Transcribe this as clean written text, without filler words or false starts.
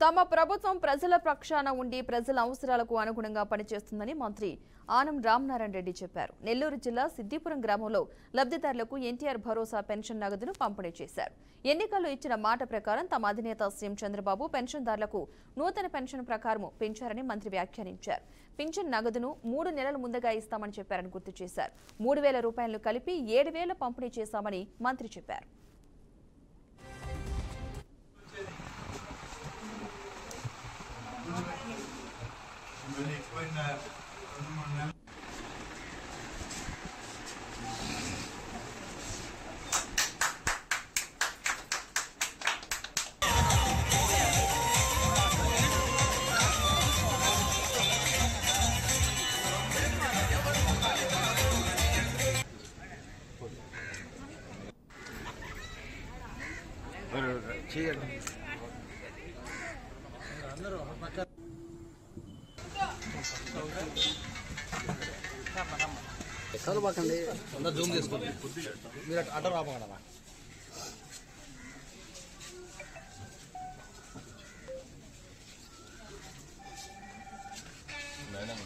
తమ ప్రభుత్వం ప్రజల పక్షాన ఉండి ప్రజల అవసరాలకు అనుగుణంగా పనిచేస్తుందని మంత్రి ఆనం రామనారాయణ రెడ్డి చెప్పారు. నెల్లూరు జిల్లా సిద్దిపురం గ్రామంలో లబ్ధిదారులకు ఎన్టీఆర్ భరోసా పెన్షన్ నగదును పంపిణీ చేశారు. ఎన్నికల్లో ఇచ్చిన మాట ప్రకారం తమ అధినేత సీఎం చంద్రబాబు పెన్షన్దారులకు నూతన పెన్షన్ ప్రకారం పెంచారని మంత్రి వ్యాఖ్యానించారు. పింఛన్ నగదును 3 నెలల ముందుగా ఇస్తామని చెప్పారని గుర్తు చేశారు. 3,000 రూపాయలను కలిపి 7,000 పంపిణీ చేశామని మంత్రి చెప్పారు. చదవకండి అందరూ జూమ్ చేసుకోండి. మీరు అడ్డ రాపగలరా? మేడం